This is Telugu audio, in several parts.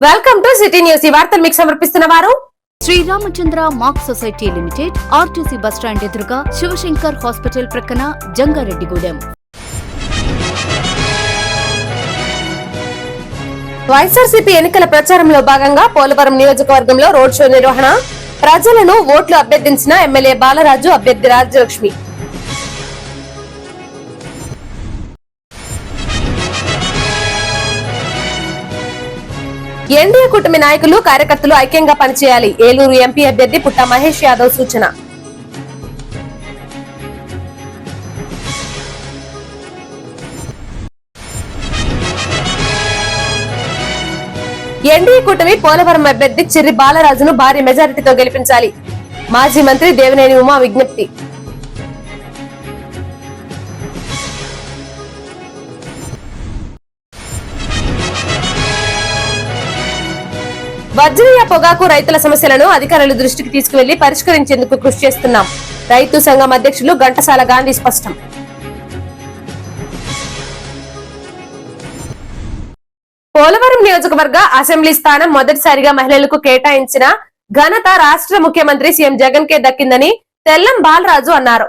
Welcome to city news. ఈ వార్తలు మీకు సమర్పిస్తున్న వారు Sriramachandra mark society limited, RTC bus stand ఎదురుగా, శివశంకర్ హాస్పిటల్ ప్రక్కన, జంగారెడ్డిగూడెం. వైఎస్ఆర్సీపీ ఎన్నికల ప్రచారంలో భాగంగా పోలవరం నియోజకవర్గంలో రోడ్ షో నిర్వహణ. ప్రజలను ఓట్లు అభ్యర్థించిన ఎమ్మెల్యే బాలరాజు, అభ్యర్థి రాజ్యలక్ష్మి. ఎన్డీఏ కూటమి నాయకులు, కార్యకర్తలు ఐక్యంగా పనిచేయాలి. ఏలూరు ఎంపీ అభ్యర్థి పుట్ట మహేష్ యాదవ్ సూచన. ఎన్డీఏ కూటమి పోలవరం అభ్యర్థి చిర్రి బాలరాజును భారీ మెజారిటీతో గెలిపించాలి. మాజీ మంత్రి దేవినేని ఉమా విజ్ఞప్తి. వర్జీనియా పొగాకు రైతుల సమస్యలను అధికారుల దృష్టికి తీసుకువెళ్లి పరిష్కరించేందుకు కృషి చేస్తున్నాం. రైతు సంఘం అధ్యక్షులు ఘంటసాల గాంధీ స్పష్టం. పోలవరం నియోజకవర్గ అసెంబ్లీ స్థానం మొదటిసారిగా మహిళలకు కేటాయించిన ఘనత రాష్ట్ర ముఖ్యమంత్రి సీఎం జగన్ కే దక్కిందని తెల్లం బాలరాజు అన్నారు.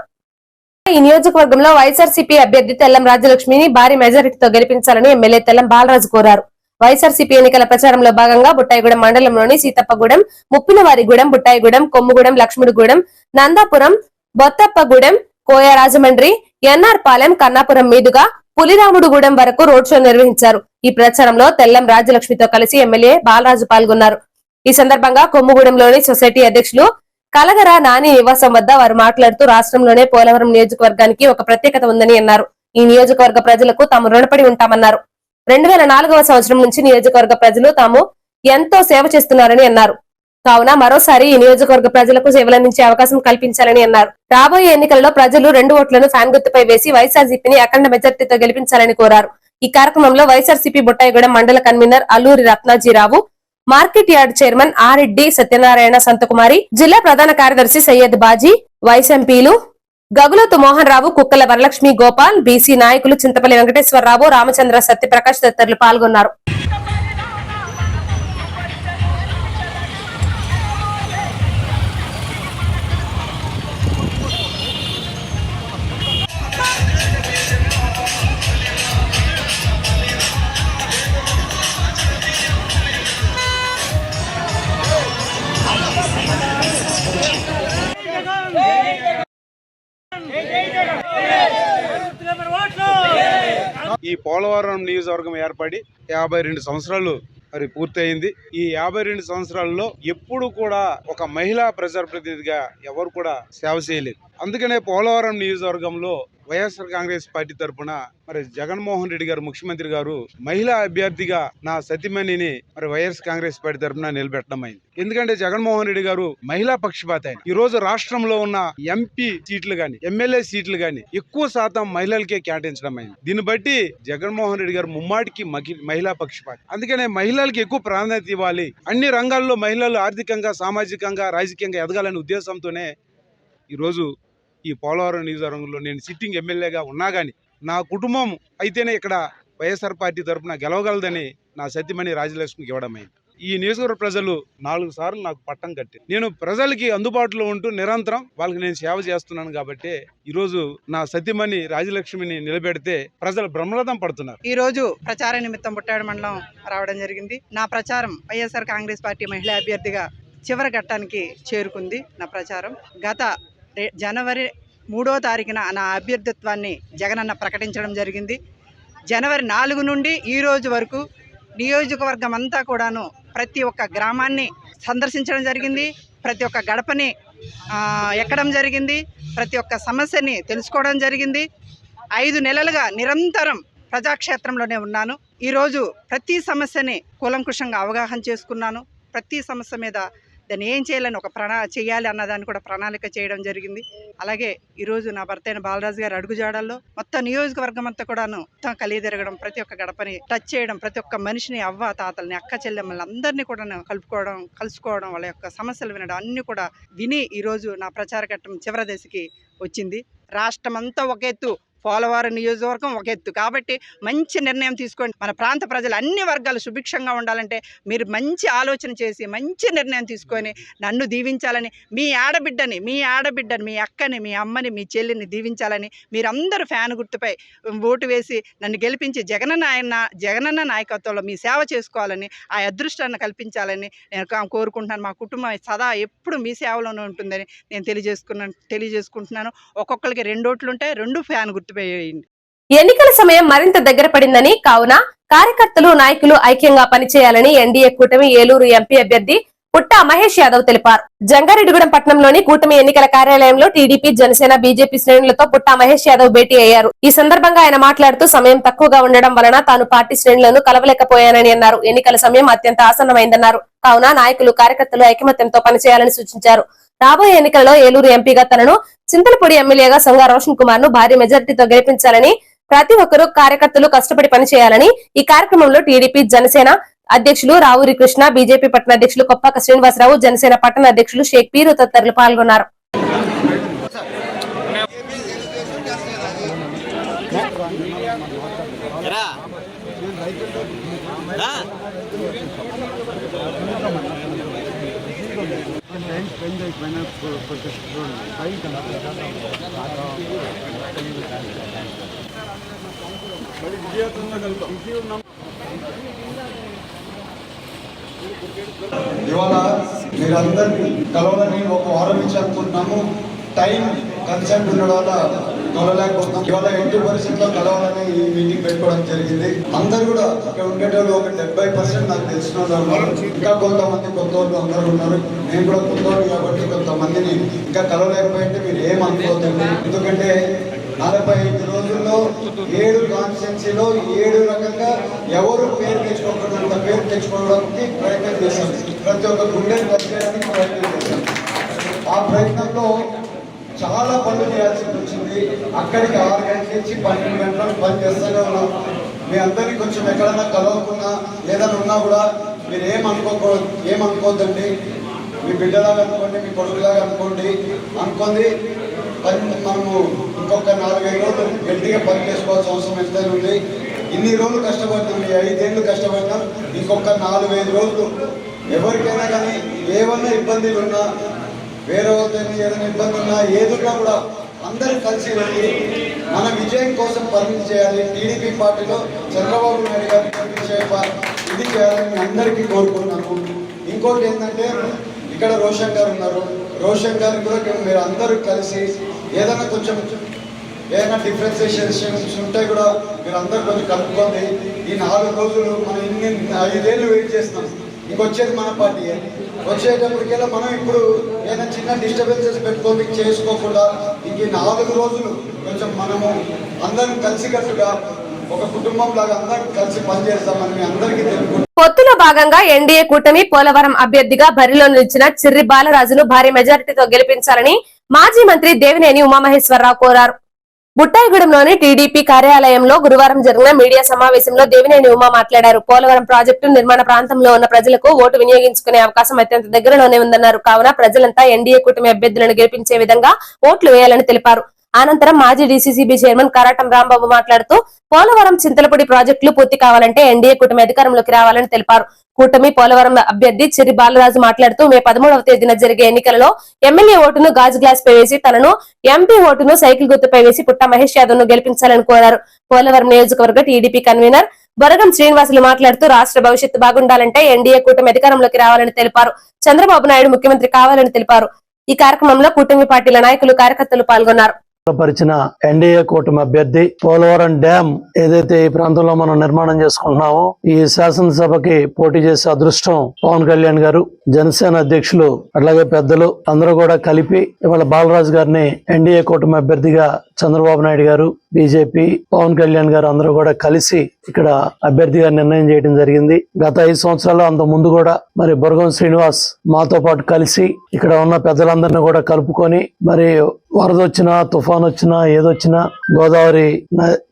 ఈ నియోజకవర్గంలో వైఎస్ఆర్సీపీ అభ్యర్థి తెల్లం రాజ్యలక్ష్మిని భారీ మెజారిటీతో గెలిపించాలని ఎమ్మెల్యే తెల్లం బాలరాజు కోరారు. వైఎస్ఆర్సీపీ ఎన్నికల ప్రచారంలో భాగంగా బుట్టాయిగూడెం మండలంలోని సీతప్పగూడెం, ముప్పినవారిగూడెం, బుట్టాయిగూడెం, కొమ్ముగూడెం, లక్ష్ముడిగూడెం, నందాపురం, బొత్తప్పగూడెం, కోయ రాజమండ్రి, ఎన్ఆర్ పాలెం, కన్నాపురం మీదుగా పులిరాముడుగూడెం వరకు రోడ్ షో నిర్వహించారు. ఈ ప్రచారంలో తెల్లం రాజ్యలక్ష్మితో కలిసి ఎమ్మెల్యే బాలరాజు పాల్గొన్నారు. ఈ సందర్భంగా కొమ్ముగూడెంలోని సొసైటీ అధ్యక్షులు కలగర నాని నివాసం వద్ద వారు మాట్లాడుతూ రాష్ట్రంలోనే పోలవరం నియోజకవర్గానికి ఒక ప్రత్యేకత ఉందని అన్నారు. ఈ నియోజకవర్గ ప్రజలకు తాము రుణపడి ఉంటామన్నారు. 2004వ సంవత్సరం నుంచి నియోజకవర్గ ప్రజలు తాము ఎంతో సేవ చేస్తున్నారని అన్నారు. కావున మరోసారి ఈ నియోజకవర్గ ప్రజలకు సేవలందించే అవకాశం కల్పించాలని అన్నారు. రాబోయే ఎన్నికల్లో ప్రజలు 2 ఓట్లను ఫ్యాన్ గుర్తుపై వేసి వైఎస్ఆర్సీపీని అఖండ మెజార్టీతో గెలిపించాలని కోరారు. ఈ కార్యక్రమంలో వైఎస్ఆర్సీపీ బుట్టాయిగూడెం మండల convener Alluri Ratnajirao, market yard chairman ఆర్రెడ్డి Satyanarayana సంతకుమారి, జిల్లా ప్రధాన కార్యదర్శి సయ్యద్ బాజీ, వైస్ ఎంపీలు గగులోతు మోహన్ రావు, కుక్కల వరలక్ష్మి, గోపాల్, బీసీ నాయకులు చింతపల్లి వెంకటేశ్వరరావు, రామచంద్ర, సత్యప్రకాష్ తదితరులు పాల్గొన్నారు. ఈ పోలవరం నియోజకవర్గం ఏర్పడి 52 సంవత్సరాలు మరి పూర్తయింది. ఈ 52 సంవత్సరాల్లో ఎప్పుడు కూడా ఒక మహిళా ప్రజాప్రతినిధిగా ఎవరు కూడా సేవ చేయలేదు. అందుకనే పోలవరం నియోజకవర్గంలో వైఎస్ఆర్ కాంగ్రెస్ పార్టీ తరఫున మరి జగన్మోహన్ రెడ్డి గారు, ముఖ్యమంత్రి గారు, మహిళా అభ్యర్థిగా నా సతీమణిని మరి వైఎస్ఆర్ కాంగ్రెస్ పార్టీ తరఫున నిలబెట్టడం అయింది. ఎందుకంటే జగన్మోహన్ రెడ్డి గారు మహిళా పక్షపాత ఆయన. ఈ రోజు రాష్ట్రంలో ఉన్న ఎంపీ సీట్లు గాని, ఎమ్మెల్యే సీట్లు గాని ఎక్కువ శాతం మహిళలకే కేటాయించడం అయింది. దీన్ని బట్టి జగన్మోహన్ రెడ్డి గారు ముమ్మాటికి మహిళా పక్షపాతి. అందుకనే మహిళలకి ఎక్కువ ప్రాధాన్యత ఇవ్వాలి, అన్ని రంగాల్లో మహిళలు ఆర్థికంగా, సామాజికంగా, రాజకీయంగా ఎదగాలనే ఉద్దేశంతోనే ఈరోజు ఈ పోలవరం నియోజకవర్గంలో నేను సిట్టింగ్ ఎమ్మెల్యేగా ఉన్నా గానీ నా కుటుంబం అయితేనే ఇక్కడ వైఎస్ఆర్ పార్టీ తరఫున గెలవగలదని నా సతీమణి రాజ్యలక్ష్మికి ఇవ్వడం అయింది. ఈ నియోజకవర్గ ప్రజలు 4 సార్లు నాకు పట్టం కట్టి నేను ప్రజలకి అందుబాటులో ఉంటూ నిరంతరం వాళ్ళకి నేను సేవ చేస్తున్నాను. కాబట్టి ఈరోజు నా సతీమణి రాజ్యలక్ష్మిని నిలబెడితే ప్రజలు బ్రహ్మరథం పడుతున్నారు. ఈ రోజు ప్రచార నిమిత్తం బుట్టాయిగూడెం మండలం రావడం జరిగింది. నా ప్రచారం వైఎస్ఆర్ కాంగ్రెస్ పార్టీ మహిళా అభ్యర్థిగా చివరి ఘట్టానికి చేరుకుంది. నా ప్రచారం గత జనవరి 3వ తారీఖున నా అభ్యర్థిత్వాన్ని జగనన్న ప్రకటించడం జరిగింది. జనవరి 4 నుండి ఈ రోజు వరకు నియోజకవర్గం అంతా కూడాను ప్రతి ఒక్క గ్రామాన్ని సందర్శించడం జరిగింది. ప్రతి ఒక్క గడపని ఎక్కడం జరిగింది. ప్రతి ఒక్క సమస్యని తెలుసుకోవడం జరిగింది. 5 నెలలుగా నిరంతరం ప్రజాక్షేత్రంలోనే ఉన్నాను. ఈరోజు ప్రతి సమస్యని కూలంకుషంగా అవగాహన చేసుకున్నాను. ప్రతి సమస్య మీద దాన్ని ఏం చేయాలని చేయాలి అన్నదాన్ని కూడా ప్రణాళిక చేయడం జరిగింది. అలాగే ఈరోజు నా భర్త అయిన బాలరాజు గారి అడుగుజాడల్లో మొత్తం నియోజకవర్గం అంతా కూడాను మొత్తం కలిగి తిరగడం, ప్రతి ఒక్క గడపని టచ్ చేయడం, ప్రతి ఒక్క మనిషిని, అవ్వ తాతల్ని, అక్క చెల్లెమ్మల్ని అందరినీ కూడా కలుసుకోవడం, వాళ్ళ యొక్క సమస్యలు వినడం అన్ని కూడా విని ఈరోజు నా ప్రచార ఘట్టం చివరి దశకి వచ్చింది. రాష్ట్రం అంతా ఒక ఎత్తు, పోలవరం నియోజకవర్గం ఒక ఎత్తు. కాబట్టి మంచి నిర్ణయం తీసుకోండి. మన ప్రాంత ప్రజలు అన్ని వర్గాలు సుభిక్షంగా ఉండాలంటే మీరు మంచి ఆలోచన చేసి మంచి నిర్ణయం తీసుకొని నన్ను దీవించాలని, మీ ఆడబిడ్డని మీ అక్కని, మీ అమ్మని, మీ చెల్లిని దీవించాలని మీరందరూ ఫ్యాన్ గుర్తుపై ఓటు వేసి నన్ను గెలిపించి జగనన్న నాయకత్వంలో మీ సేవ చేసుకోవాలని, ఆ అదృష్టాన్ని కల్పించాలని నేను కోరుకుంటున్నాను. మా కుటుంబం సదా ఎప్పుడు మీ సేవలోనే ఉంటుందని నేను తెలియజేసుకుంటున్నాను. ఒక్కొక్కరికి 2 ఓట్లు ఉంటాయి, 2 ఫ్యాన్ గుర్తుపై వేయండి. ఎన్నికల సమయం మరింత దగ్గర పడిందని, కావున కార్యకర్తలు నాయకులు ఐక్యంగా పనిచేయాలని ఎన్డీఏ కూటమి ఏలూరు ఎంపీ అభ్యర్థి పుట్టా మహేష్ యాదవ్ తెలిపారు. జంగారెడ్డిగూడెం పట్టణంలోని కూటమి ఎన్నికల కార్యాలయంలో టీడీపీ, జనసేన, బీజేపీ శ్రేణులతో పుట్టా మహేష్ యాదవ్ భేటీ అయ్యారు. ఈ సందర్భంగా ఆయన మాట్లాడుతూ సమయం తక్కువగా ఉండడం వలన తాను పార్టీ శ్రేణులను కలవలేకపోయానని అన్నారు. ఎన్నికల సమయం అత్యంత ఆసన్నమైందన్నారు. కావున నాయకులు, కార్యకర్తలు ఐకమత్యంతో పనిచేయాలని సూచించారు. రాబోయే ఎన్నికల్లో ఏలూరు ఎంపీగా తనను, చింతలపూడి ఎమ్మెల్యేగా సంగా రోషన్ కుమార్ ను భారీ మెజార్టీతో గెలిపించాలని, ప్రతి ఒక్కరూ కార్యకర్తలు కష్టపడి పనిచేయాలని ఈ కార్యక్రమంలో టీడీపీ, జనసేన అధ్యక్షులు రావూరి కృష్ణ, బీజేపీ పట్టణ అధ్యక్షులు కొప్పాక శ్రీనివాసరావు, జనసేన పట్టణ అధ్యక్షులు షేక్ పీరు తదితరులు పాల్గొన్నారు. ఇవాళ మీరందరినీ కలవాలని ఒక వారం ఇచ్చి అనుకుంటున్నాము. టైం కన్సెంట్ ఉండడం వల్ల కలవలేకపోతున్నాం. ఇవాళ ఎట్టి పరిస్థితుల్లో కలవాలని ఈ మీటింగ్ పెట్టుకోవడం జరిగింది. అందరు కూడా ఇక్కడ ఉండేటోళ్ళు ఒక 70% నాకు తెలిసిన వాళ్ళు ఉన్నారు. ఇంకా కొంతమంది కొత్త వాళ్ళు అందరూ ఉన్నారు. నేను కూడా కొత్త వాళ్ళు కాబట్టి కొంతమందిని ఇంకా కలవలేకపోయింటే మీరు ఏమనుకోవద్దండి. ఎందుకంటే 45 రోజుల్లో 7 కాన్స్టిట్యున్సీలో 7 రకంగా ఎవరు పేరు తెచ్చుకోకుండా పేరు తెచ్చుకోవడానికి ప్రయత్నం చేశాం. ప్రతి ఒక్క గుండెని వచ్చేయడానికి ప్రయత్నం చేశాం. ఆ ప్రయత్నంలో చాలా పనులు చేయాల్సి వచ్చింది. అక్కడికి 6 గంటల నుంచి 12 గంటలకు పని చేస్తూనే ఉన్నాం. మీ అందరికీ కొంచెం ఎక్కడన్నా కలవకున్నా ఏదైనా ఉన్నా కూడా మీరు ఏమనుకోవద్దండి. మీ బిడ్డలాగా అనుకోండి, మీ కొడుకులాగా అనుకోండి. మనము ఇంకొక 4-5 రోజులు గట్టిగా పని చేసుకోవాల్సిన అవసరం ఎంతైనా ఉంది. ఇన్ని రోజులు కష్టపడినాం, ఈ 5 ఏళ్ళు కష్టపడినాం. ఇంకొక 4-5 రోజులు ఎవరికైనా కానీ ఏమన్నా ఇబ్బందులు ఉన్నా, వేరే వాళ్ళని ఏదైనా ఇబ్బంది ఉన్నా, ఏదున్నా కూడా అందరూ కలిసి వెళ్ళి మన విజయం కోసం పని చేయాలి. టీడీపీ పార్టీలో చంద్రబాబు నాయుడు గారిని ఇది చేయాలని అందరికీ కోరుకున్నాను. ఇంకోటి ఏంటంటే ఇక్కడ రోషన్ గారు ఉన్నారు. రోషన్ గారు కూడా మీరు అందరూ కలిసి ఏదైనా కొంచెం ఏదైనా డిఫరెన్షియేషన్స్ ఉంటే కూడా మీరు అందరూ కొంచెం కలుపుకోండి. ఈ 4 రోజులు మనం 5 ఏళ్ళు వెయిట్ చేస్తాం. ఇంకొచ్చేది మన పార్టీ. వచ్చేటప్పటికెల్లా మనం ఇప్పుడు ఏదైనా చిన్న డిస్టర్బెన్సెస్ పెట్టుకోండి చేసుకోకుండా ఇంక 4 రోజులు కొంచెం మనము అందరం కలిసికట్టుగా ఒక కుటుంబం లాగా అందరం కలిసి పనిచేస్తామని మీ అందరికీ తెలుసు. పొత్తులో భాగంగా ఎన్డీఏ కూటమి పోలవరం అభ్యర్థిగా బరిలో నిలిచిన చిర్రి బాలరాజును భారీ మెజారిటీతో గెలిపించాలని మాజీ మంత్రి దేవినేని ఉమామహేశ్వరరావు కోరారు. బుట్టాయిగూడెంలోని టీడీపీ కార్యాలయంలో గురువారం జరిగిన మీడియా సమావేశంలో దేవినేని ఉమా మాట్లాడారు. పోలవరం ప్రాజెక్టు నిర్మాణ ప్రాంతంలో ఉన్న ప్రజలకు ఓటు వినియోగించుకునే అవకాశం అత్యంత దగ్గరలోనే ఉందన్నారు. కావున ప్రజలంతా ఎన్డీఏ కూటమి అభ్యర్థులను గెలిపించే విధంగా ఓట్లు వేయాలని తెలిపారు. అనంతరం మాజీ డీసీసీబీ చైర్మన్ కరాటం రాంబాబు మాట్లాడుతూ పోలవరం, చింతలపూడి ప్రాజెక్టులు పూర్తి కావాలంటే ఎన్డీఏ కూటమి అధికారంలోకి రావాలని తెలిపారు. కూటమి పోలవరం అభ్యర్థి చిర్రి బాలరాజు మాట్లాడుతూ మే 13వ తేదీన జరిగే ఎన్నికలలో ఎమ్మెల్యే ఓటును గాజు గ్లాస్ పై వేసి, తనను ఎంపీ ఓటును సైకిల్ గుర్తుపై వేసి పుట్టా మహేష్ యాదవ్ ను గెలిపించాలని కోరారు. పోలవరం నియోజకవర్గ టీడీపీ కన్వీనర్ బొరగం శ్రీనివాసులు మాట్లాడుతూ రాష్ట్ర భవిష్యత్తు బాగుండాలంటే ఎన్డీఏ కూటమి అధికారంలోకి రావాలని తెలిపారు. చంద్రబాబు నాయుడు ముఖ్యమంత్రి కావాలని తెలిపారు. ఈ కార్యక్రమంలో కూటమి పార్టీల నాయకులు, కార్యకర్తలు పాల్గొన్నారు. పరిచిన ఎన్డీఏ కూటమి అభ్యర్థి పోలవరం డ్యామ్ ఏదైతే ఈ ప్రాంతంలో మనం నిర్మాణం చేసుకుంటున్నామో ఈ శాసనసభకి పోటీ చేసే అదృష్టం పవన్ కళ్యాణ్ గారు, జనసేన అధ్యక్షులు అట్లాగే పెద్దలు అందరూ కూడా కలిపి ఇవాళ బాలరాజు గారిని ఎన్డీఏ కూటమి అభ్యర్థిగా చంద్రబాబు నాయుడు గారు, బీజేపీ, పవన్ కళ్యాణ్ గారు అందరూ కూడా కలిసి ఇక్కడ అభ్యర్థిగా నిర్ణయం చేయడం జరిగింది. గత 5 సంవత్సరాలు అంత ముందు కూడా మరి బొరగం శ్రీనివాస్ మాతో పాటు కలిసి ఇక్కడ ఉన్న పెద్దలందరినీ కూడా కలుపుకొని మరి వరద వచ్చినా, తుఫాన్ వచ్చినా, ఏదొచ్చినా గోదావరి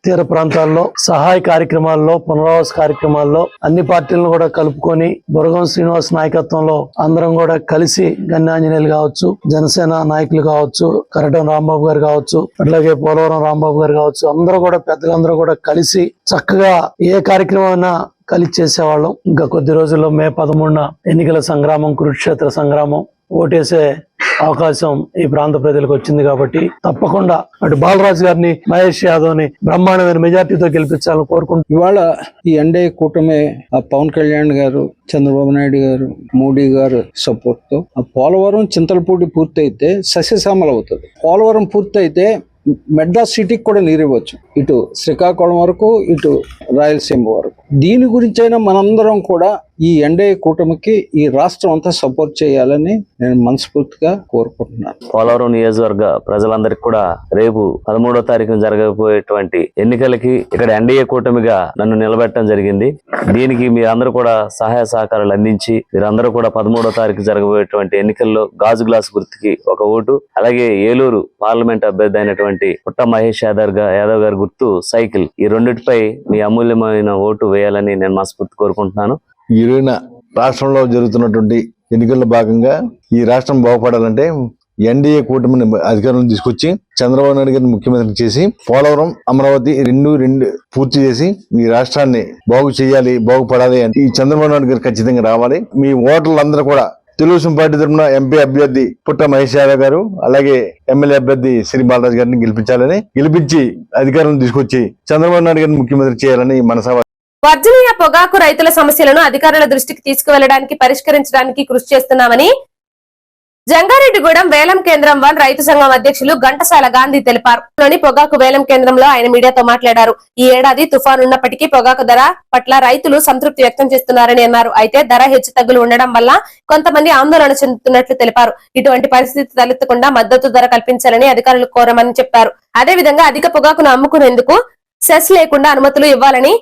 తీర ప్రాంతాల్లో సహాయ కార్యక్రమాల్లో, పునరావాస కార్యక్రమాల్లో అన్ని పార్టీలను కూడా కలుపుకొని బొరగం శ్రీనివాస్ నాయకత్వంలో అందరం కూడా కలిసి గన్యాంజనేయులు కావచ్చు, జనసేన నాయకులు కావచ్చు, కరటం రాంబాబు గారు కావచ్చు, అట్లాగే పోలవరం రాంబాబు గారు కావచ్చు, అందరూ కూడా పెద్దలందరూ కూడా కలిసి చక్కగా ఏ కార్యక్రమం కలిసి చేసేవాళ్ళం. ఇంకా కొద్ది రోజుల్లో మే 13న ఎన్నికల సంగ్రామం, కురుక్షేత్ర సంగ్రామం, ఓటేసే అవకాశం ఈ ప్రాంత ప్రజలకు వచ్చింది కాబట్టి తప్పకుండా అటు బాలరాజు గారిని, మహేష్ యాదవ్ ని బ్రహ్మాండమైన మెజార్టీతో గెలిపించాలని కోరుకుంటున్నాం. ఇవాళ ఈ ఎన్డీఏ కూటమి పవన్ కళ్యాణ్ గారు, చంద్రబాబు నాయుడు గారు, మోడీ గారు సపోర్ట్ తో పోలవరం చింతలపూడి పూర్తయితే సస్యశ్యామలం అవుతుంది. పోలవరం పూర్తయితే మెడ్రాస్ సిటీకి కూడా నీరివ్వచ్చు, ఇటు శ్రీకాకుళం వరకు, ఇటు రాయలసీమ వరకు. దీని గురించైనా మనందరం కూడా ఈ ఎన్డీఏ కూటమికి ఈ రాష్ట్రం అంతా సపోర్ట్ చేయాలని నేను మనస్ఫూర్తిగా కోరుకుంటున్నాను. పోలవరం నియోజకవర్గ ప్రజలందరికీ కూడా రేపు 13వ తారీఖున జరగబోయేటువంటి ఎన్నికలకి ఇక్కడ ఎన్డీఏ కూటమిగా నన్ను నిలబెట్టడం జరిగింది. దీనికి మీరందరూ కూడా సహాయ సహకారాలు అందించి మీరందరూ కూడా 13వ తారీఖు జరగబోయేటువంటి ఎన్నికల్లో గాజు గ్లాస్ గుర్తుకి ఒక ఓటు, అలాగే ఏలూరు పార్లమెంట్ అభ్యర్థి అయినటువంటి పుట్ట మహేష్ యాదవ్ గారి గుర్తు సైకిల్, ఈ రెండిటిపై మీ అమూల్యమైన ఓటు వేయాలని నేను మనస్ఫూర్తి కోరుకుంటున్నాను. ఈరోజున రాష్ట్రంలో జరుగుతున్నటువంటి ఎన్నికల్లో భాగంగా ఈ రాష్ట్రం బాగుపడాలంటే ఎన్డీఏ కూటమిని అధికారంలో తీసుకొచ్చి చంద్రబాబు నాయుడు గారిని ముఖ్యమంత్రి చేసి పోలవరం, అమరావతి రెండు పూర్తి చేసి ఈ రాష్ట్రాన్ని బాగు చేయాలి, బాగుపడాలి అంటే ఈ చంద్రబాబు నాయుడు గారు ఖచ్చితంగా రావాలి. మీ ఓటర్లందరూ కూడా తెలుగుదేశం పార్టీ తరఫున ఎంపీ అభ్యర్థి పుట్ట మహేష్ యాదవ్ గారు, అలాగే ఎమ్మెల్యే అభ్యర్థి శ్రీ బాలరాజు గారిని గెలిపించి అధికారం తీసుకొచ్చి చంద్రబాబు నాయుడు గారిని ముఖ్యమంత్రి చేయాలని మనసా. వర్జీనియా పొగాకు రైతుల సమస్యలను అధికారుల దృష్టికి తీసుకువెళ్లడానికి, పరిష్కరించడానికి కృషి చేస్తున్నామని జంగారెడ్డిగూడెం వేలం కేంద్రం 1 రైతు సంఘం అధ్యక్షులు ఘంటసాల గాంధీ తెలిపారు. పొగాకు వేలం కేంద్రంలో ఆయన మీడియాతో మాట్లాడారు. ఈ ఏడాది తుఫాను ఉన్నప్పటికీ పొగాకు ధర పట్ల రైతులు సంతృప్తి వ్యక్తం చేస్తున్నారని అన్నారు. అయితే ధర హెచ్చుతగ్గులు ఉండడం వల్ల కొంతమంది ఆందోళన చెందుతున్నట్లు తెలిపారు. ఇటువంటి పరిస్థితి తలెత్తకుండా మద్దతు ధర కల్పించాలని అధికారులు కోరమని చెప్పారు. అదేవిధంగా అధిక పొగాకును అమ్ముకునేందుకు సెస్ లేకుండా అనుమతులు ఇవ్వాలని,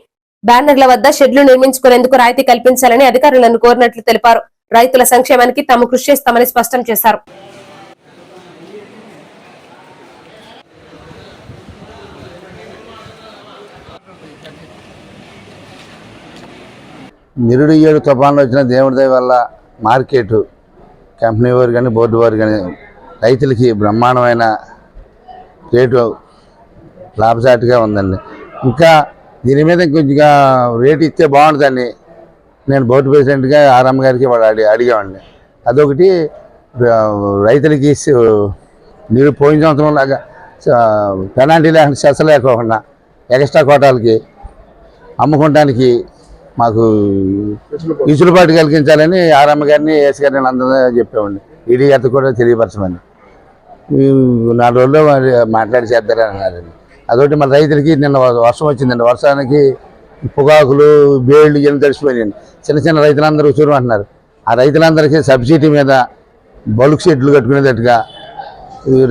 బ్యానర్ల వద్ద షెడ్లు నిర్మించుకునేందుకు రాయితీ కల్పించాలని అధికారులను కోరినట్లు తెలిపారు. రైతుల సంక్షేమానికి తాము కృషి చేస్తామని స్పష్టం చేశారు. నిరుడు 7 తుఫాన్లు వచ్చిన దేవుడి దయ వల్ల మార్కెట్ కంపెనీ వారు కానీ, బోర్డు వారు కానీ రైతులకి బ్రహ్మాండమైన రేటు లాభసాటిగా ఉందండి. ఇంకా దీని మీద కొంచెంగా రేటు ఇస్తే బాగుంటుందని నేను బోర్డు ప్రెసిడెంట్గా ఆర్ఎం గారికి అడిగామండి. అదొకటి రైతులకి నీరు పోయిన సంవత్సరం లాగా పెనాల్టీ లేకుండా సెస్ లేకోకుండా ఎక్స్ట్రా కోటాలకి అమ్ముకోవడానికి మాకు ఇసులుబాటు కలిగించాలని ఆర్ఎం గారిని, ఏఎస్ గారిని అందరూ చెప్పామండి. ఈడీ గారితో కూడా తెలియపరచమని 4 రోజుల్లో మాట్లాడి చేద్దారని అన్నారండి. అదొకటి మన రైతులకి నిన్న వర్షం వచ్చిందండి. వర్షానికి పొగాకులు, బేళ్ళు ఇవన్నీ తడిసిపోయాయండి. చిన్న రైతులందరూ చూడమంటున్నారు. ఆ రైతులందరికీ సబ్సిడీ మీద బల్క్ షెడ్లు కట్టుకునేటట్టుగా,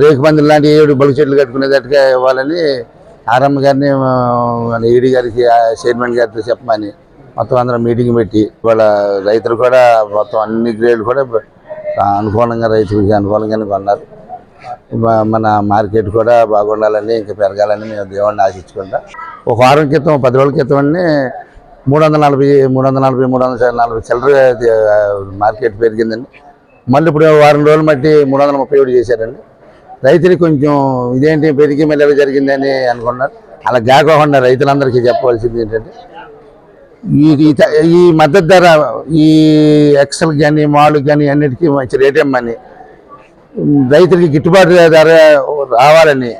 రేకు పందులు లాంటి 7 బల్క్ షెడ్లు కట్టుకునేటట్టుగా ఇవ్వాలని ఆర్ఎం గారిని, ఈడీ గారికి, చైర్మన్ గారితో చెప్పమని మొత్తం అందరం మీటింగ్ పెట్టి వాళ్ళ రైతులు కూడా మొత్తం అన్ని గ్రేడ్లు కూడా అనుకూలంగా, రైతులకి అనుకూలంగానే కొన్నారు. మన మార్కెట్ కూడా బాగుండాలని, ఇంకా పెరగాలని మేము దేవుడిని ఆశించుకుంటాం. ఒక వారం క్రితం, 10 రోజుల క్రితం అండి 340 చిల్లర మార్కెట్ పెరిగిందండి. మళ్ళీ ఇప్పుడు వారం రోజులు బట్టి 337 చేశారండి. రైతులకి కొంచెం ఇదేంటి పెరిగి మళ్ళీ ఎలా జరిగిందని అనుకున్నారు. అలా కాకుండా రైతులందరికీ చెప్పవలసింది ఏంటంటే ఈ మద్దతు ధర ఈ ఎక్సెల్ కానీ, మాల్ కానీ అన్నిటికీ మంచి రేట్ ఇమ్మని, రైతులకి గిట్టుబాటు ధర రావాలని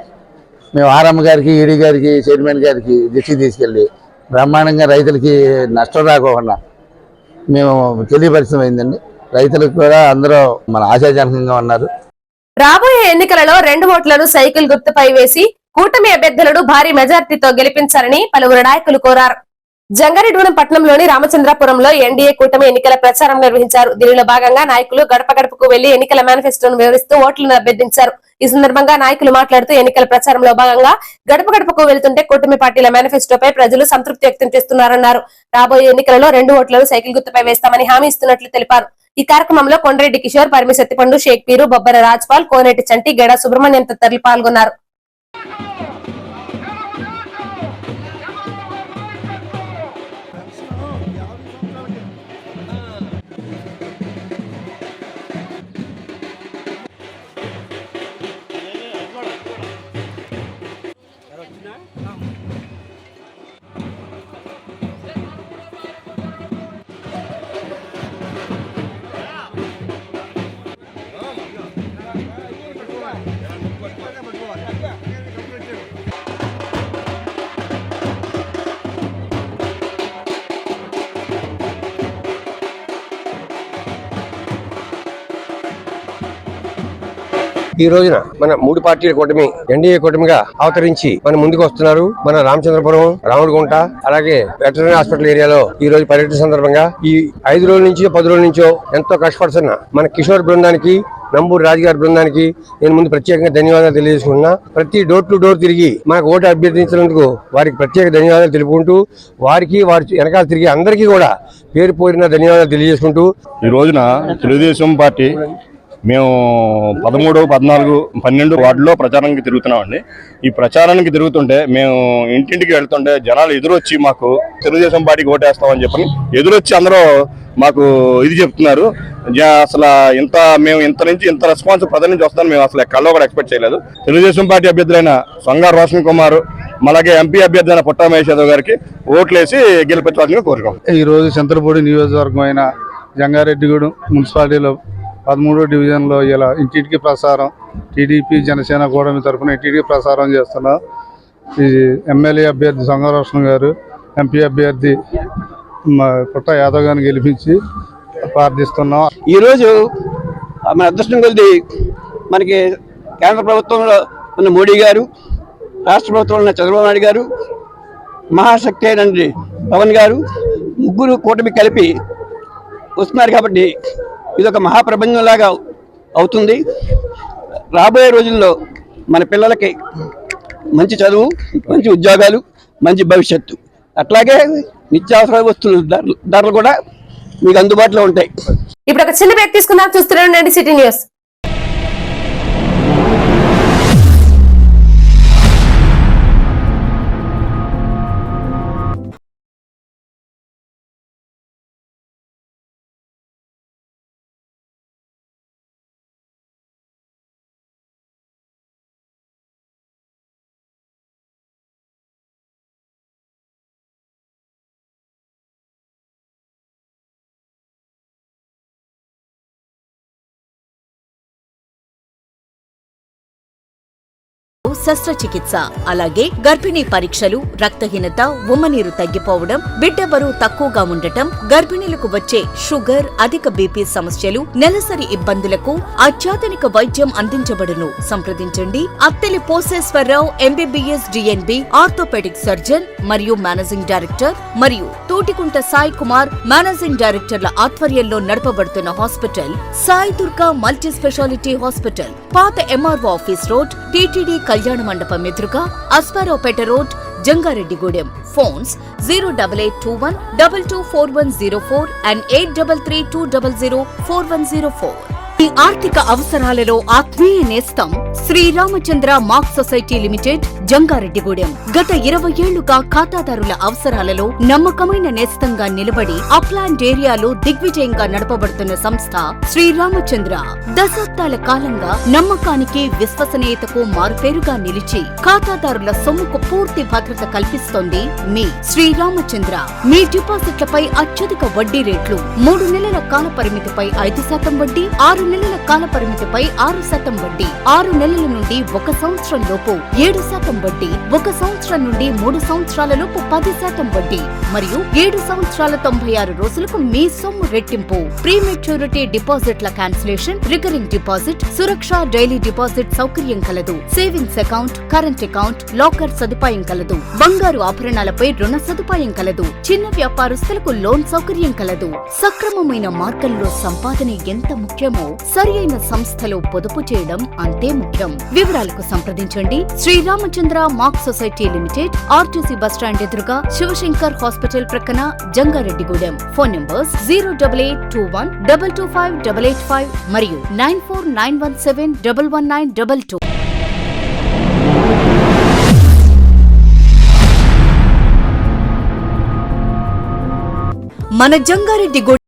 మేము ఆర్ఎం గారికి, ఈడీ గారికి, చైర్మన్ గారికి దృష్టికి తీసుకెళ్ళి బ్రహ్మాండంగా రైతులకి నష్టం రాకోకుండా మేము తెలియపరిచయం అయిందండి. రైతులకు కూడా అందరూ మన ఆశాజనకంగా ఉన్నారు. రాబోయే ఎన్నికలలో 2 ఓట్లను సైకిల్ గుర్తుపై వేసి కూటమి అభ్యర్థులను భారీ మెజార్టీతో గెలిపించాలని పలువురు నాయకులు కోరారు. జంగారెడ్డిగూడెం పట్టణంలోని రామచంద్రాపురంలో ఎన్డీఏ కూటమి ఎన్నికల ప్రచారం నిర్వహించారు. దీనిలో భాగంగా నాయకులు గడప గడపకు వెళ్లి ఎన్నికల మేనిఫెస్టోను వివరిస్తూ ఓట్లను అభ్యర్థించారు. ఈ సందర్భంగా నాయకులు మాట్లాడుతూ ఎన్నికల ప్రచారంలో భాగంగా గడప గడపకు వెళ్తుంటే కూటమి పార్టీల మేనిఫెస్టోపై ప్రజలు సంతృప్తి వ్యక్తం చేస్తున్నారన్నారు. రాబోయే ఎన్నికలలో 2 ఓట్లను సైకిల్ గుర్తుపై వేస్తామని హామీ ఇస్తున్నట్లు తెలిపారు. ఈ కార్యక్రమంలో కొండరెడ్డి కిషోర్, పరిమి సత్తిపండు, షేక్ పీరు, బొబ్బర రాజ్పాల్, కోనేటి చంటి, గెడా సుబ్రహ్మణ్యం తదితరులు పాల్గొన్నారు. ఈ రోజున మన 3 పార్టీల కూటమి ఎన్డీఏ కూటమిగా అవతరించి మన ముందుకు వస్తున్నారు. మన రామచంద్రపురం, రాముడిగుంట, అలాగే వెటర్నరీ హాస్పిటల్ ఏరియాలో ఈ రోజు పర్యటన సందర్భంగా ఈ 5 రోజుల నుంచి 10 రోజుల నుంచో ఎంతో కష్టపడుతున్న మన కిషోర్ బృందానికి, నంబూరు రాజుగారి బృందానికి నేను ముందు ప్రత్యేకంగా ధన్యవాదాలు తెలియజేసుకుంటున్నా. ప్రతి డోర్ టు డోర్ తిరిగి మనకు ఓటు అభ్యర్థించినందుకు వారికి ప్రత్యేక ధన్యవాదాలు తెలుపుకుంటూ, వారికి వారి వెనకాల తిరిగి అందరికీ కూడా పేరు పోయిన ధన్యవాదాలు తెలియజేసుకుంటూ, ఈ రోజున తెలుగుదేశం పార్టీ మేము 13, 14, 12 వార్డులో ప్రచారానికి తిరుగుతున్నామండి. ఈ ప్రచారానికి తిరుగుతుంటే మేము ఇంటింటికి వెళ్తుంటే జనాలు ఎదురొచ్చి మాకు తెలుగుదేశం పార్టీకి ఓటేస్తామని చెప్పని ఎదురొచ్చి అందరూ మాకు ఇది చెప్తున్నారు. అసలు ఇంత రెస్పాన్స్ ప్రజల నుంచి వస్తుందని మేము అసలు కల్లో కూడా ఎక్స్పెక్ట్ చేయలేదు. తెలుగుదేశం పార్టీ అభ్యర్థులైన సొంగారు రోషన్ కుమార్, అలాగే ఎంపీ అభ్యర్థి అయిన పుట్టా మహేష్ యాదవ్ గారికి ఓట్లేసి గెలిపించాలని కోరుకోం. ఈ రోజు చంద్రపూడి నియోజకవర్గం అయిన జంగారెడ్డిగూడెం మున్సిపాలిటీలో 13వ డివిజన్లో ఇలా ఇంటింటికి ప్రసారం, టీడీపీ జనసేన కూటమి తరఫున ఇంటింటికి ప్రసారం చేస్తున్నాం. ఈ ఎమ్మెల్యే అభ్యర్థి సొంగరోషన్ గారు, ఎంపీ అభ్యర్థి పుట్ట యాదవ్ గారిని గెలిపించి ప్రార్థిస్తున్నాం. ఈరోజు మన అదృష్టం కొద్ది మనకి కేంద్ర ప్రభుత్వంలో ఉన్న మోడీ గారు, రాష్ట్ర ప్రభుత్వంలో ఉన్న చంద్రబాబు నాయుడు గారు, మహాశక్తి అయిన పవన్ గారు, ముగ్గురు కూటమి కలిపి వస్తున్నారు. కాబట్టి ఇది ఒక మహాప్రపంచంలాగా అవుతుంది. రాబోయే రోజుల్లో మన పిల్లలకి మంచి చదువు, మంచి ఉద్యోగాలు, మంచి భవిష్యత్తు, అట్లాగే నిత్యావసర వస్తువుల ధరలు కూడా మీకు అందుబాటులో ఉంటాయి. ఇప్పుడు ఒక చిన్న బ్రేక్ తీసుకుందాం. చూస్తున్నాండి సిటీ న్యూస్. శస్త్రచికిత్స, అలాగే గర్భిణీ పరీక్షలు, రక్తహీనత, ఉమ్మనీరు తగ్గిపోవడం, బిడ్డ బరువు తక్కువగా ఉండటం, గర్భిణీలకు వచ్చే షుగర్, అధిక బీపీ సమస్యలు, నెలసరి ఇబ్బందులకు అత్యాధునిక వైద్యం అందించబడును. సంప్రదించండి Atteli Poseswararao, MBBS DNB, orthopaedic surgeon మరియు మేనేజింగ్ డైరెక్టర్, మరియు తూటికుంట సాయి కుమార్, మేనేజింగ్ డైరెక్టర్ల ఆధ్వర్యంలో నడపబడుతున్న hospital Sai Durga multi speciality hospital, పాత ఎంఆర్ఓ ఆఫీస్ రోడ్, టీటీడీ కళ్యాణ మండపం ఎదురుగా, Asparaopeta road, Jangareddygudem. Phones 08821 224104 and 8332004104. ఈ ఆర్థిక అవసరాలలో ఆత్మీయ నేస్తం Sriramachandra MAC society limited, Jangareddygudem. గత 20 ఏళ్లుగా ఖాతాదారుల అవసరాలలో నమ్మకమైన నేస్తంగా నిలబడి అప్లాండ్ ఏరియాలో దిగ్విజయంగా నడపబడుతున్న సంస్థ శ్రీరామచంద్ర. దశాబ్దాల కాలంగా నమ్మకానికి, విశ్వసనీయతకు మారుపేరుగా నిలిచి ఖాతాదారుల సొమ్ముకు పూర్తి భద్రత కల్పిస్తోంది మీ శ్రీరామచంద్ర. మీ డిపాజిట్లపై అత్యధిక వడ్డీ రేట్లు, 3 నెలల కాల పరిమితిపై 5% వడ్డీ, 6 నెలల కాల పరిమితిపై 6% వడ్డీ, 6 నెలల నుండి 1 సంవత్సరం లోపు 7% వడ్డీ, 1 సంవత్సరం నుండి 3 సంవత్సరాలలోపు 10% వడ్డీ మరియు 7 సంవత్సరాల 96 రోజులకు మీ సొమ్ము రెట్టింపు. ప్రీ మెచ్యూరిటీ డిపాజిట్ల క్యాన్సిలేషన్, రికరింగ్ డిపాజిట్, సురక్ష డైలీ డిపాజిట్ సౌకర్యం కలదు. Savings account, current account, locker సదుపాయం కలదు. బంగారు ఆభరణాలపై రుణ సదుపాయం కలదు. చిన్న వ్యాపారస్తులకు లోన్ సౌకర్యం కలదు. సక్రమమైన మార్గంలో సంపాదన ఎంత ముఖ్యమో సరియైన సంస్థలో పొదుపు చేయడం అంతే ముఖ్యం. వివరాలకు సంప్రదించండి. Sriramachandra mark society limited, RTC bus stand ఎదురుగా, శివశంకర్ హాస్పిటల్ ప్రక్కన, జంగారెడ్డిగూడెం. ఫోన్ నంబర్స్ 08821 225 885 మరియు 94917 11922. మన Jangareddygudem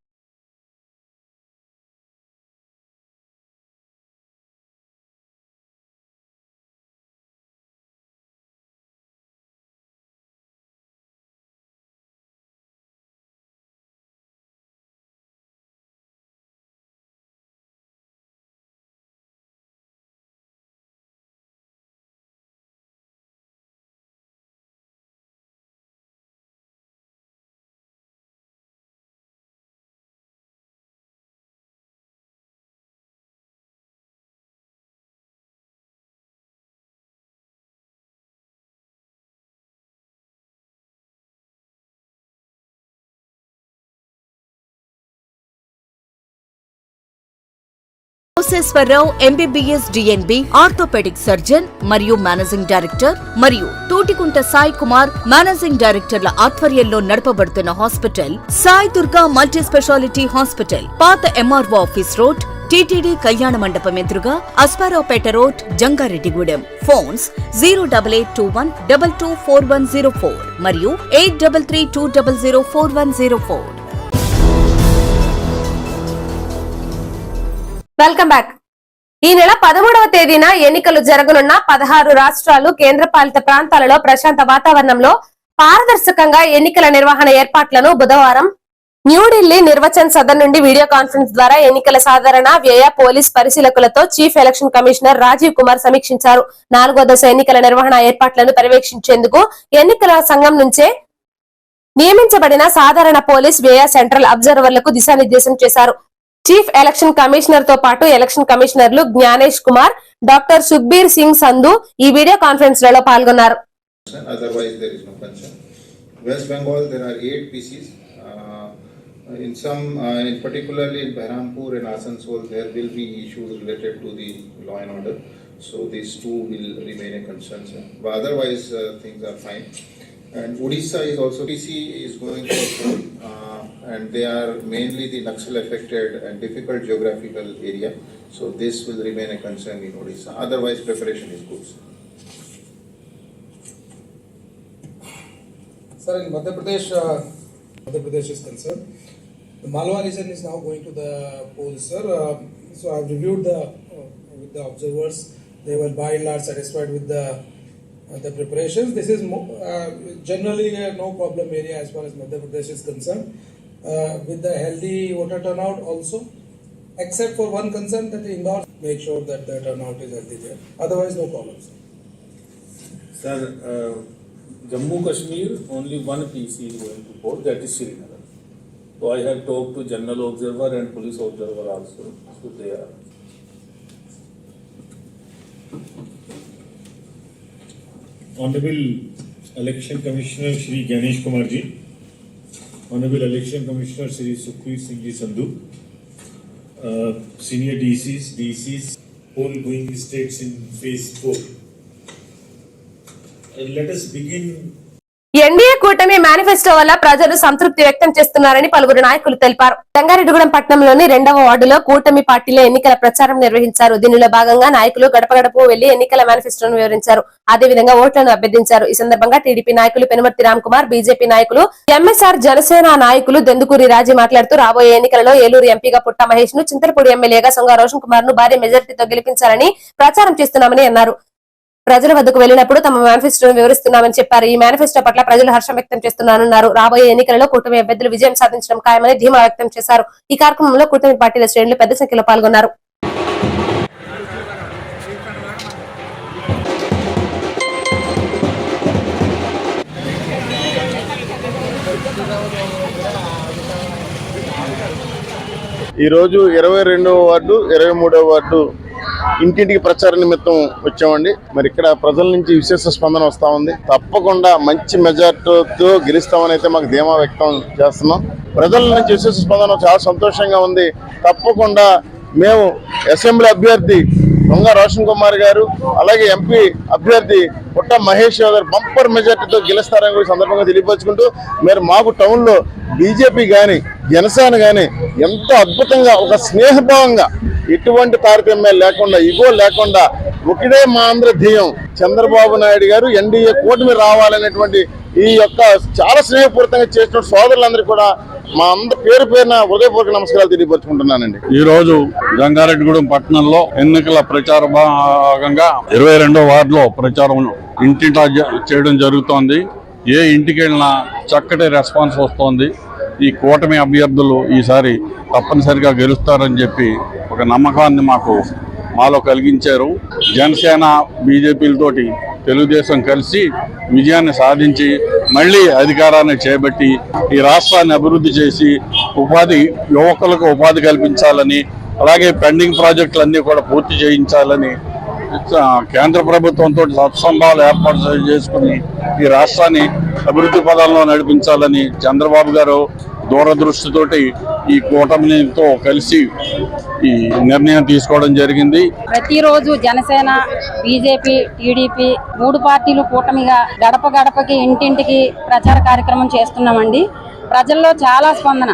Koseswararao MBBS DNB, orthopaedic surgeon మరియు మేనేజింగ్ డైరెక్టర్, మరియు తూటికుంట సాయి కుమార్ మేనేజింగ్ డైరెక్టర్ల ఆధ్వర్యంలో నడపబడుతున్న hospital Sai Durga multi speciality hospital, పాత ఎంఆర్ఓ ఆఫీస్ రోడ్, టీటీడీ కళ్యాణ మండపం ఎదురుగా, అస్పారావుపేట రోడ్, జంగారెడ్డిగూడెం. ఫోన్స్ 08821 224104 మరియు 8332004104. Welcome back. ఈ నెల 13వ తేదీన ఎన్నికలు జరగనున్న 16 రాష్ట్రాలు, కేంద్రపాలిత ప్రాంతాలలో ప్రశాంత వాతావరణంలో పారదర్శకంగా ఎన్నికల నిర్వహణ ఏర్పాట్లను బుధవారం న్యూఢిల్లీ నిర్వచన్ సదన్ నుండి వీడియో కాన్ఫరెన్స్ ద్వారా ఎన్నికల సాధారణ వ్యయ పోలీస్ పరిశీలకులతో chief election commissioner Rajiv Kumar సమీక్షించారు. 4వ దశ ఎన్నికల నిర్వహణ ఏర్పాట్లను పర్యవేక్షించేందుకు ఎన్నికల సంఘం నుంచే నియమించబడిన సాధారణ పోలీస్ వ్యయ సెంట్రల్ అబ్జర్వర్లకు దిశానిర్దేశం చేశారు. చీఫ్ ఎలక్షన్ కమిషనర్ తో పాటు ఎలక్షన్ కమిషనర్లు జ్ఞానేష్ కుమార్, డాక్టర్ సుఖ్బీర్ సింగ్ సంధు ఈ వీడియో కాన్ఫరెన్స్ లలో పాల్గొన్నారు. West Bengal, there are 8 PCs. In some, particularly in Behrampur and Asansol, there will be issues related to the law and order. So these two will remain a concern. But otherwise, things are fine. And Odisha is also, PC is going to and they are mainly the Naxal affected and difficult geographical area. So this will remain a concern in Odisha. Otherwise, preparation is good. Sir, in Madhya Pradesh is concerned, the Malwa region is now going to the polls, sir. So I have reviewed with the observers. They were by and large satisfied with the preparations. This is generally no problem area as far as Madhya Pradesh is concerned. With the healthy voter turnout also, except for one concern that the Indore make sure that the turnout is healthy there. Otherwise, no problems. Sir, Jammu Kashmir, only one PC is going to vote, that is Srinagar. So I have talked to General Observer and Police Observer also. So they are. Honorable Election Commissioner Shri Ganesh Kumar Ji, Honorable Election Commissioner Shri Sukhbir Singh Ji Sandhu, Senior DCs, poll going states in phase 4. Let us begin. NDA కూటమి మేనిఫెస్టో వల్ల ప్రజలు సంతృప్తి వ్యక్తం చేస్తున్నారని పలువురు నాయకులు తెలిపారు. రంగారెడ్డిగూడెం పట్టణంలోని 2వ వార్డులో కూటమి పార్టీలో ఎన్నికల ప్రచారం నిర్వహించారు. దీనిలో భాగంగా నాయకులు గడప గడపకు వెళ్లి ఎన్నికల మేనిఫెస్టోను వివరించారు. అదేవిధంగా ఓట్లను అభ్యర్థించారు. ఈ సందర్భంగా టీడీపీ నాయకులు పెనుమర్తి రామ్ కుమార్, బీజేపీ నాయకులు ఎంఎస్ఆర్, జనసేన నాయకులు దెందుకూరి రాజీ మాట్లాడుతూ రాబోయే ఎన్నికలలో ఏలూరు ఎంపీగా పుట్ట మహేష్ ను, చింతలపూడి ఎమ్మెల్యేగా సొంగ రోషన్ కుమార్ ను భారీ మెజారిటీతో గెలిపించాలని ప్రచారం చేస్తున్నామని అన్నారు. ప్రజల వద్దకు వెళ్లినప్పుడు తమ మేనిఫెస్టోను వివరిస్తున్నామని చెప్పారు. ఈ మేనిఫెస్టో పట్ల ప్రజలు హర్షం వ్యక్తం చేస్తున్నారన్నారు. రాబోయే ఎన్నికలలో కూటమి అభ్యర్థులు విజయం సాధించడం ఖాయమని ధీమా వ్యక్తం చేశారు. ఈ కార్యక్రమంలో కూటమి పార్టీల శ్రేణులు పెద్ద సంఖ్యలో పాల్గొన్నారు. ఈరోజు 22వ వార్డు 23వ వార్డు ఇంటింటికి ప్రచార నిమిత్తం వచ్చామండి. మరి ఇక్కడ ప్రజల నుంచి విశేష స్పందన వస్తా ఉంది. తప్పకుండా మంచి మెజార్టీతో గెలుస్తామని అయితే మాకు ధీమా వ్యక్తం చేస్తున్నాం. ప్రజల నుంచి విశేష స్పందన చాలా సంతోషంగా ఉంది. తప్పకుండా మేము అసెంబ్లీ అభ్యర్థి దొంగ రోషన్ కుమార్ గారు, అలాగే ఎంపీ అభ్యర్థి పుట్ట మహేష్ గారు బంపర్ మెజార్టీతో గెలుస్తారని కూడా సందర్భంగా తెలియపరుచుకుంటూ, మరి మాకు టౌన్లో బీజేపీ కానీ జనసేన కానీ ఎంతో అద్భుతంగా ఒక స్నేహభావంగా ఎటువంటి తారతమ్యాలు లేకుండా ఇగో లేకుండా ఒకటే మా అందరి ధ్యేయం చంద్రబాబు నాయుడు గారు ఎన్డీఏ కూటమి రావాలనేటువంటి ఈ యొక్క చాలా స్నేహపూరితంగా చేసిన సోదరులందరికీ కూడా మా అందరి పేరు పేరున హృదయపూర్వక నమస్కారాలు తెలియపరుచుకుంటున్నానండి. ఈ రోజు జంగారెడ్డిగూడెం పట్టణంలో ఎన్నికల ప్రచార భాగంగా 22వ వార్డులో ప్రచారం ఇంటింటా చేయడం జరుగుతోంది. ఏ ఇంటికి వెళ్ళినా చక్కటి రెస్పాన్స్ వస్తోంది. ఈ కూటమి అభ్యర్థులు ఈసారి తప్పనిసరిగా గెలుస్తారని చెప్పి ఒక నమ్మకాన్ని మాలో కలిగించారు. జనసేన బీజేపీలతోటి తెలుగుదేశం కలిసి విజయాన్ని సాధించి మళ్ళీ అధికారాన్ని చేపట్టి ఈ రాష్ట్రాన్ని అభివృద్ధి చేసి యువకులకు ఉపాధి కల్పించాలని, అలాగే పెండింగ్ ప్రాజెక్టులన్నీ కూడా పూర్తి చేయించాలని కేంద్ర ప్రభుత్వంతో సత్సంబాలు ఏర్పాటు చేసుకుని ఈ రాష్ట్రాన్ని అభివృద్ధి పదాల్లో నడిపించాలని చంద్రబాబు గారు దూరదృష్టితోటి ఈ కూటమితో కలిసి ఈ నిర్ణయం తీసుకోవడం జరిగింది. ప్రతిరోజు జనసేన, బీజేపీ, టీడీపీ 3 పార్టీలు కూటమిగా గడప గడపకి ఇంటింటికి ప్రచార కార్యక్రమం చేస్తున్నామండి. ప్రజల్లో చాలా స్పందన,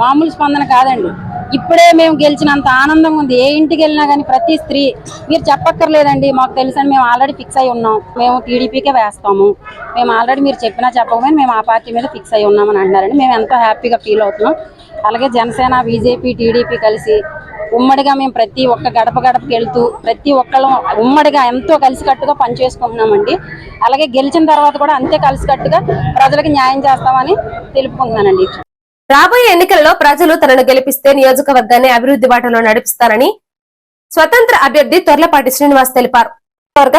మామూలు స్పందన కాదండి. ఇప్పుడే మేము గెలిచినంత ఆనందంగా ఉంది. ఏ ఇంటికి వెళ్ళినా కానీ ప్రతి స్త్రీ, మీరు చెప్పక్కర్లేదండి మాకు తెలుసని మేము ఆల్రెడీ ఫిక్స్ అయి ఉన్నాం, మేము టీడీపీకే వేస్తాము, మేము ఆల్రెడీ మీరు చెప్పినా చెప్పకపోయినా మేము ఆ పార్టీ మీద ఫిక్స్ అయి ఉన్నామని అంటున్నారండి. మేము ఎంతో హ్యాపీగా ఫీల్ అవుతున్నాం. అలాగే జనసేన, బీజేపీ, టీడీపీ కలిసి ఉమ్మడిగా మేము ప్రతి ఒక్క గడప గడపకి వెళ్తూ ప్రతి ఒక్కళ్ళం ఉమ్మడిగా ఎంతో కలిసికట్టుగా పనిచేసుకుంటున్నామండి. అలాగే గెలిచిన తర్వాత కూడా అంతే కలిసికట్టుగా ప్రజలకు న్యాయం చేస్తామని తెలుపుకుంటున్నానండి. రాబోయే ఎన్నికల్లో ప్రజలు తనను గెలిపిస్తే నియోజకవర్గాన్ని అభివృద్ధి బాటలో నడిపిస్తారని స్వతంత్ర అభ్యర్థి తొర్లపాటి శ్రీనివాస్ తెలిపారు.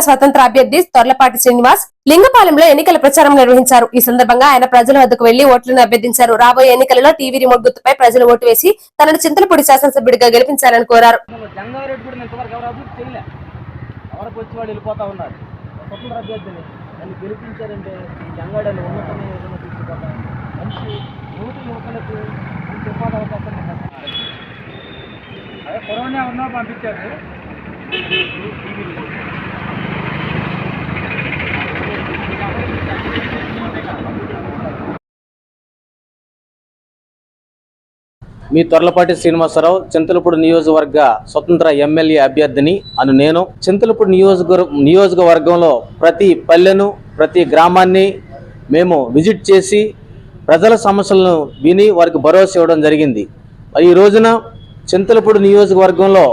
స్వతంత్ర అభ్యర్థి తొర్లపాటి శ్రీనివాస్ లింగపాలెంలో ఎన్నికల ప్రచారం నిర్వహించారు. ఈ సందర్భంగా ఆయన ప్రజల వద్దకు వెళ్లి ఓట్లను అభ్యర్థించారు. రాబోయే ఎన్నికలలో టీవీ రిమోట్ గుర్తుపై ప్రజలు ఓటు వేసి తనను చింతలపూడి శాసనసభ్యుడిగా గెలిపించాలని కోరారు. కరోనా ఉన్నా పంపించారు. మీ తొర్లపాటి శ్రీనివాసరావు చింతలపూడి నియోజకవర్గ స్వతంత్ర ఎమ్మెల్యే అభ్యర్థిని నేను. చింతలపూడి నియోజకవర్గంలో ప్రతి పల్లెను, ప్రతి గ్రామాన్ని మేము విజిట్ చేసి ప్రజల సమస్యలను విని వారికి భరోసా ఇవ్వడం జరిగింది. ఈ రోజున చింతలపూడి నియోజకవర్గంలో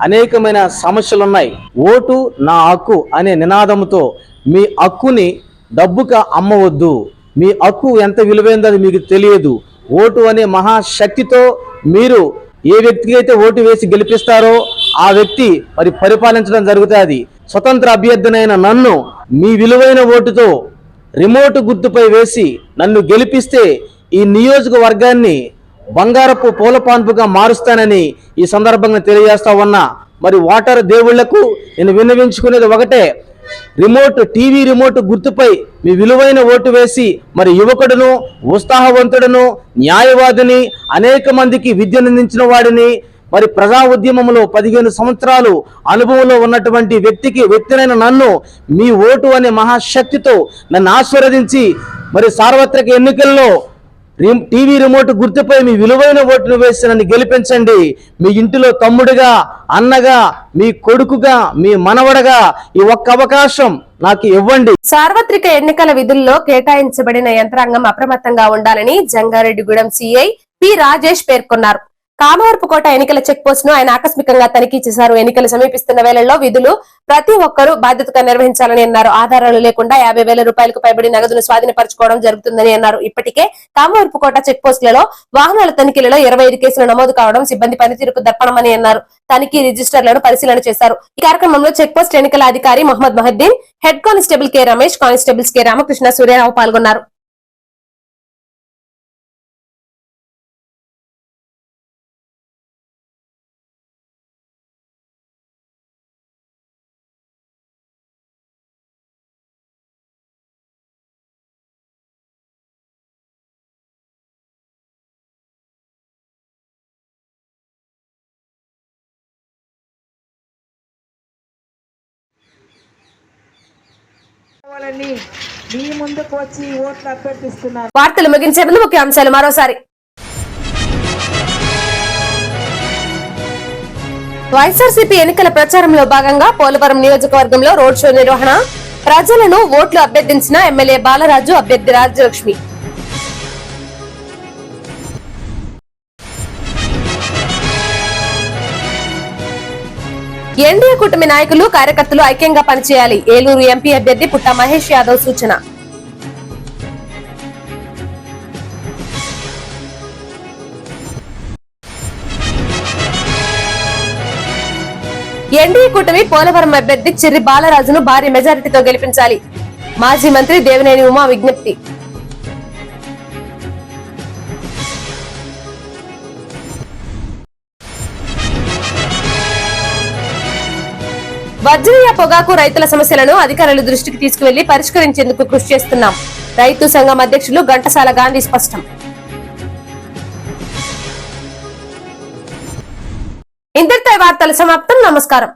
అనేకమైన సమస్యలు ఉన్నాయి. ఓటు నా హక్కు అనే నినాదంతో మీ హక్కుని డబ్బుగా అమ్మవద్దు, మీ హక్కు ఎంత విలువైందో అది మీకు తెలియదు. ఓటు అనే మహాశక్తితో మీరు ఏ వ్యక్తికి అయితే ఓటు వేసి గెలిపిస్తారో ఆ వ్యక్తి మరి పరిపాలించడం జరుగుతుంది. స్వతంత్ర అభ్యర్థినైన నన్ను మీ విలువైన ఓటుతో రిమోట్ గుర్తుపై వేసి నన్ను గెలిపిస్తే ఈ నియోజకవర్గాన్ని బంగారపు పూలపాన్పుగా మారుస్తానని ఈ సందర్భంగా తెలియజేస్తా ఉన్నా. మరి ఓటర్ దేవుళ్లకు నేను విన్నవించుకునేది ఒకటే, టీవీ రిమోట్ గుర్తుపై మీ విలువైన ఓటు వేసి మరి యువకుడును, ఉత్సాహవంతుడును, న్యాయవాదిని, అనేక మందికి విద్యనందించిన వాడిని, మరి ప్రజా ఉద్యమంలో 15 సంవత్సరాలు అనుభవంలో ఉన్నటువంటి వ్యక్తినైన నన్ను మీ ఓటు అనే మహాశక్తితో నన్ను ఆశీర్వదించి మరి సార్వత్రిక ఎన్నికల్లో టీవీ రిమోట్ గుర్తుపై మీ విలువైన ఓటును వేసి నన్ను గెలిపించండి. మీ ఇంటిలో తమ్ముడిగా, అన్నగా, మీ కొడుకుగా, మీ మనవడగా ఈ ఒక్క అవకాశం నాకు ఇవ్వండి. సార్వత్రిక ఎన్నికల విధుల్లో కేటాయించబడిన యంత్రాంగం అప్రమత్తంగా ఉండాలని జంగారెడ్డిగూడెం సిఐ పి రాజేష్ పేర్కొన్నారు. కామవరపుకోట ఎన్నికల చెక్ పోస్ట్ ను ఆయన ఆకస్మికంగా తనిఖీ చేశారు. ఎన్నికలు సమీపిస్తున్న వేళల్లో విధులు ప్రతి ఒక్కరూ బాధ్యతగా నిర్వహించాలని అన్నారు. ఆధారాలు లేకుండా 50,000 రూపాయలకు పైబడి నగదును స్వాధీనపరచుకోవడం జరుగుతుందని అన్నారు. ఇప్పటికే కామవరపుకోట చెక్ పోస్టులలో వాహనాల తనిఖీలలో 25 కేసులు నమోదు కావడం సిబ్బంది పనితీరుకు దర్పణమని అన్నారు. తనిఖీ రిజిస్టర్లను పరిశీలన చేశారు. ఈ కార్యక్రమంలో చెక్ పోస్ట్ ఎన్నికల అధికారి Mohammed Mahaddin, head constable K Ramesh, constables K Ramakrishna, Suryarao పాల్గొన్నారు. మీ ముందుకు వచ్చి ఓట్లు అభ్యర్థిస్తున్నారు. వార్తలు ముగించే ముందు ముఖ్య అంశాలు మరోసారి. వైఎస్ఆర్సీపీ ఎన్నికల ప్రచారంలో భాగంగా పోలవరం నియోజకవర్గంలో రోడ్ షో నిర్వహణ. ప్రజలను ఓట్లు అభ్యర్థించిన ఎమ్మెల్యే బాలరాజు, అభ్యర్థి రాజ్యలక్ష్మి. ఎన్డీఏ కూటమి నాయకులు, కార్యకర్తలు ఐక్యంగా పనిచేయాలి. ఏలూరు ఎంపీ అభ్యర్థి పుట్ట మహేష్ యాదవ్ సూచన. ఎన్డీఏ కూటమి పోలవరం అభ్యర్థి చిర్రి బాలరాజును భారీ మెజారిటీతో గెలిపించాలి. మాజీ మంత్రి దేవినేని ఉమా విజ్ఞప్తి. వజ్రయ్య పొగాకు రైతుల సమస్యలను అధికారుల దృష్టికి తీసుకువెళ్లి పరిష్కరించేందుకు కృషి చేస్తున్నాం. రైతు సంఘం అధ్యక్షులు ఘంటసాల గాంధీ స్పష్టం. ఇంతటితో వార్తల సమాప్తం. నమస్కారం.